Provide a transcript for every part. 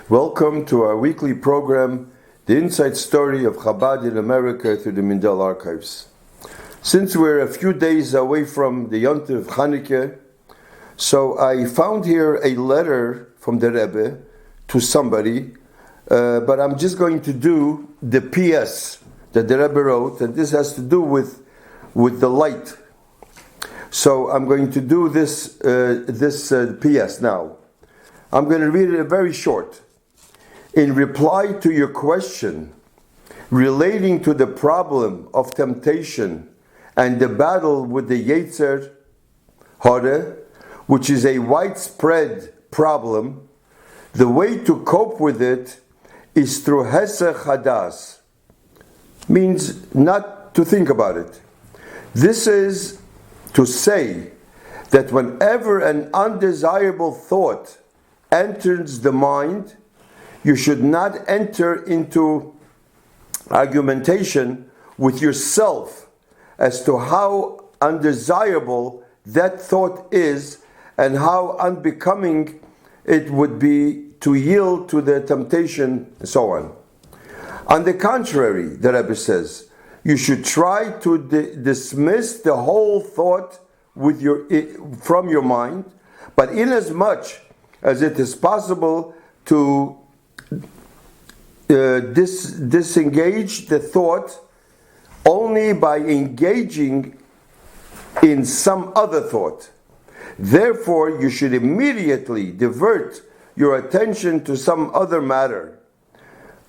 Welcome to our weekly program, The Inside Story of Chabad in America through the Mindel Archives. Since we're a few days away from the Yontif Chanukah, so I found here a letter from the Rebbe to somebody, but I'm just going to do the PS that the Rebbe wrote, and this has to do with the light. So I'm going to do this PS now. I'm going to read it very short. In reply to your question relating to the problem of temptation and the battle with the Yetzer Hara, which is a widespread problem, the way to cope with it is through Hesech Hadas, means not to think about it. This is to say that whenever an undesirable thought enters the mind, you should not enter into argumentation with yourself as to how undesirable that thought is and how unbecoming it would be to yield to the temptation and so on. On the contrary, the Rebbe says, you should try to dismiss the whole thought from your mind, but inasmuch as it is possible to disengage the thought only by engaging in some other thought. Therefore, you should immediately divert your attention to some other matter,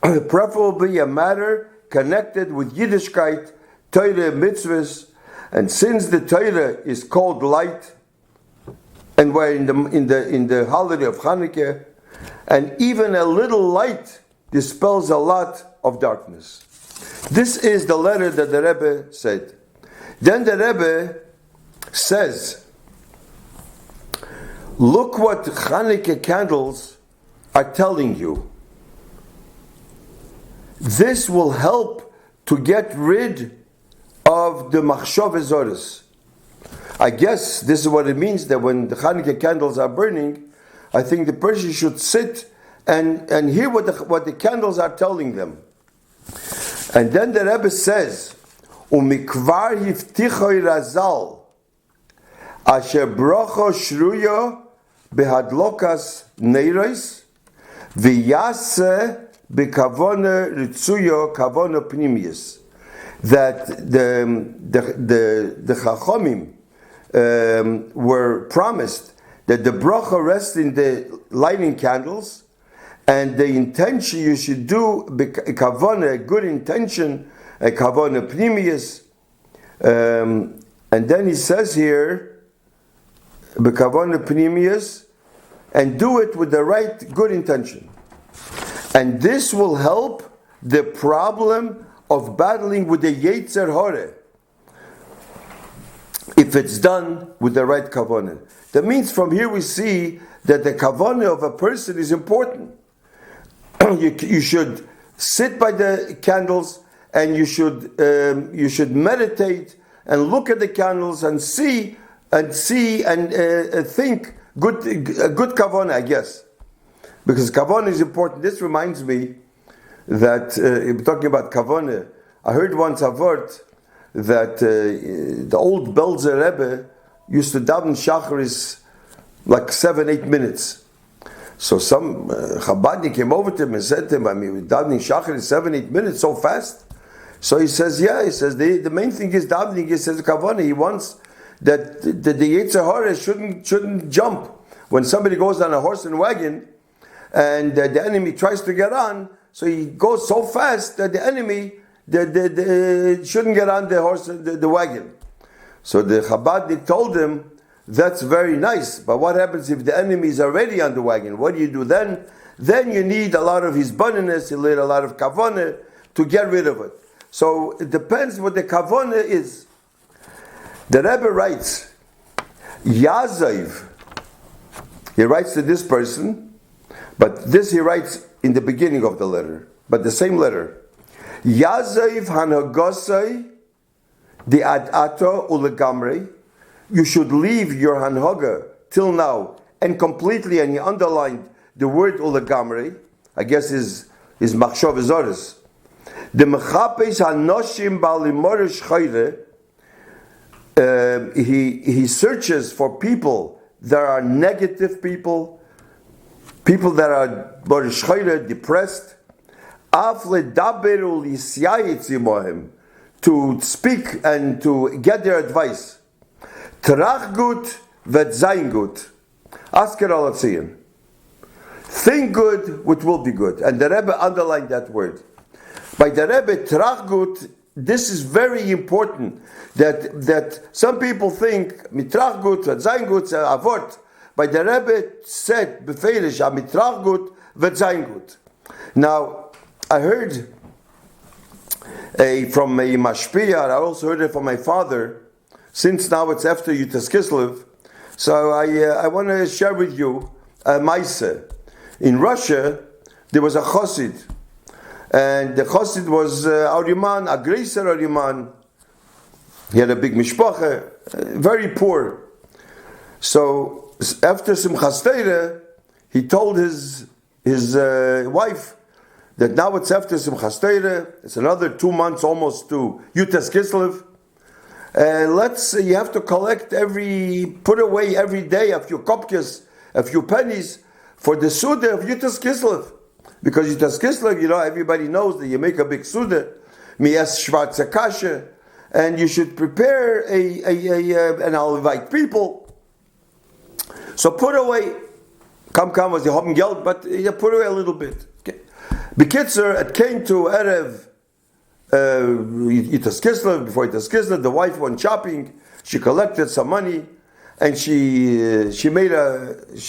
preferably a matter connected with Yiddishkeit, Torah, mitzvahs, and since the Torah is called light, and we're in the holiday of Chanukah, and even a little light dispels a lot of darkness. This is the letter that the Rebbe said. Then the Rebbe says, look what Chanukah candles are telling you. This will help to get rid of the machshava zoros. I guess this is what it means, that when the Chanukah candles are burning, I think the person should sit and hear what the candles are telling them. And then the Rebbe says, Umikvar hiftichoi razal, asher brocho shruyo behadlokas neiros, v'yase bekavone ritzuyo kavone pnimius. That the Chachomim were promised that the bracha rests in the lighting candles, and the intention you should do, kavana, a good intention, a kavana pnimius. And then he says here, bekavana pnimius, and do it with the right, good intention. And this will help the problem of battling with the Yetzer Hara, if it's done with the right kavanah. That means from here we see that the kavanah of a person is important. You should sit by the candles, and you should meditate and look at the candles and see and think a good kavanah, I guess, because kavanah is important. This reminds me that talking about kavanah, I heard once a word that the old Belzer Rebbe used to daven shacharis like 7-8 minutes. So some Chabadnik came over to him and said to him, we're davening shacharis 7-8 minutes so fast. So he says, the main thing is davening. He says kavanah. He wants that the Yetzer Hara shouldn't jump when somebody goes on a horse and wagon, and the enemy tries to get on. So he goes so fast that the enemy shouldn't get on the horse, the wagon. So the Chabadnik told him, that's very nice, but what happens if the enemy is already on the wagon? What do you do then? Then you need a lot of his hisbonenus, you need a lot of kavanah to get rid of it. So it depends what the kavanah is. The Rebbe writes, Yazav, he writes to this person, but this he writes in the beginning of the letter, but the same letter. Yazav hanhagosai di adato ulegamrei. You should leave your hanhaga till now and completely, and he underlined the word ulegamrei. I guess his machshov zoris. The mechapes hanoshim balimorish chayre. He searches for people that are negative people that are morish chayre, depressed. To speak and to get their advice. Trach gut vet sein gut. Asker alatzien. Think good, which will be good. And the Rebbe underlined that word. By the Rebbe, trach gut, this is very important. That some people think mitrach gut vet sein gut avot. By the Rebbe said befeirish mitrach gut vet sein gut. Now, I heard from a mashpia. I also heard it from my father. Since now it's after Yutas Kislev, so I want to share with you a maise. In Russia, there was a chassid, and the chassid was Ariman, a greiser Ariman. He had a big mishpacha, very poor. So after Simchas Torah, he told his wife that now it's after Simchas Torah, it's another 2 months almost to Yutas Kislev. You have to put away every day a few kopkes, a few pennies for the Suda of Yutas Kislev. Because Yutas Kislev, everybody knows that you make a big Suda, Mies Shvarza Kasha, and you should prepare and I'll invite people. So put away, kam was the haben Geld, but you put away a little bit. Okay. Bekitzer, it came to Erev Yutas Kislev. Before Yutas Kislev, the wife went shopping. She collected some money, and she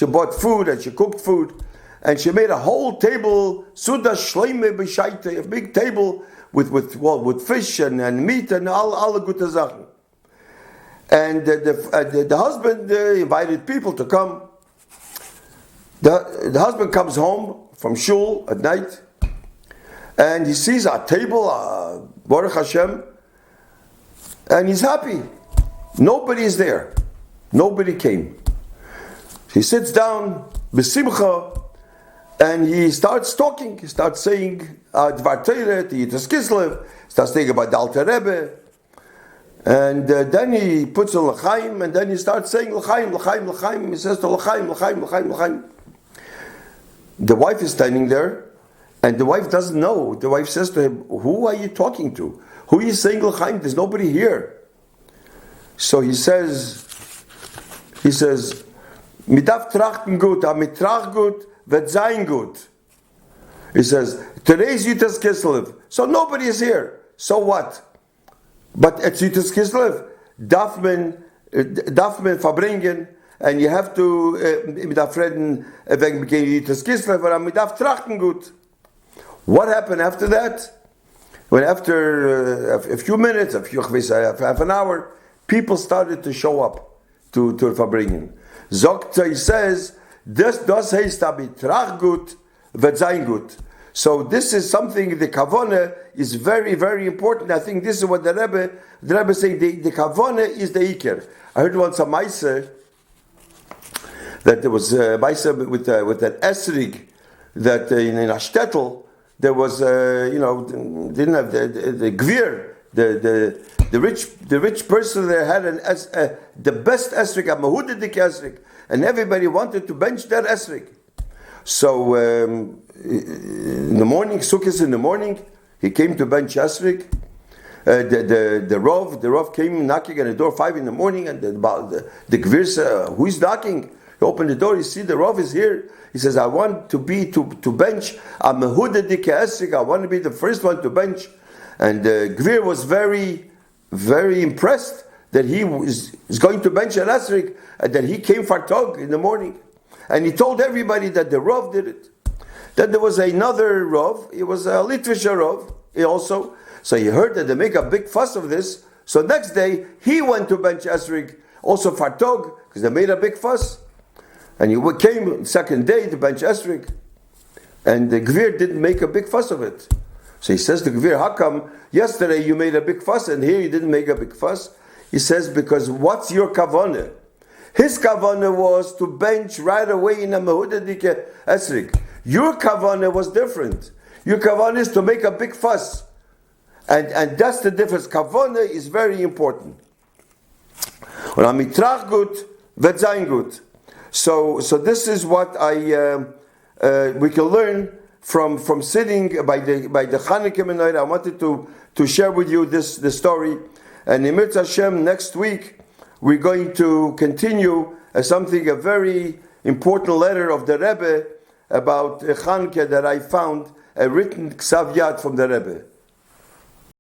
bought food and she cooked food, and she made a whole table suda shleime b'shaite, a big table with fish and meat and all the gute Sachen. And the husband invited people to come. The husband comes home from shul at night, and he sees a table, Baruch Hashem, and he's happy. Nobody is there. Nobody came. He sits down, b'simcha, and he starts talking. He starts saying Dvar Torah, Yutas Kislev, starts saying about the Alter Rebbe, and then he puts on l'chaim, and then he starts saying l'chaim, l'chaim, l'chaim. He says to l'chaim, l'chaim, l'chaim, l'chaim. The wife is standing there, and the wife doesn't know. The wife says to him, "Who are you talking to? Who are you saying l'chaim? There's nobody here." So he says, "Midaf trachten gut, mitrach gut, vet sein gut." He says, "Today's Yutas Kislev, so nobody is here. So what? But at Yutas Kislev, darf man verbringen, and you have to midaf reden wegen Yutas Kislev, aber midaf trachten gut." What happened after that? When after a few minutes, half an hour, people started to show up to verbringen. He says, "Das heißt mitrach gut, vet sein gut." So this is something, the kavanah is very, very important. I think this is what the Rebbe is saying, the kavanah is the iker. I heard once a meiser, that there was a meiser with an esrig, that in a shtetl, there was, didn't have the gvir, the rich person there had the best esrig, a mahudidik esrig, and everybody wanted to bench that esrig. So in the morning, Sukkot in the morning, he came to bench esrig. The Rav came knocking at the door 5 in the morning, and the gvir said, "Who is knocking?" He opened the door. You see, the Rav is here. He says, "I want to bench a mehudedik esrig. I want to be the first one to bench." And Gvir was very, very impressed that he is going to bench an esrig, and that he came fartog in the morning. And he told everybody that the Rav did it. Then there was another Rav. It was a Litvischer Rav also. So he heard that they make a big fuss of this. So next day, he went to bench esrig, also fartog, because they made a big fuss. And he came second day to bench esrig, and the Gvir didn't make a big fuss of it. So he says to Gvir, "How come yesterday you made a big fuss and here you didn't make a big fuss?" He says, "Because what's your kavanah?" His kavanah was to bench right away in a mehudadik esrig. Your kavanah was different. Your kavanah is to make a big fuss. And that's the difference. Kavanah is very important. So this is what we can learn from sitting by the Chanukah menorah. I wanted to share with you this story. And in Mirz Hashem, next week, we're going to continue a very important letter of the Rebbe about Chanukah that I found, a written ksav yad from the Rebbe.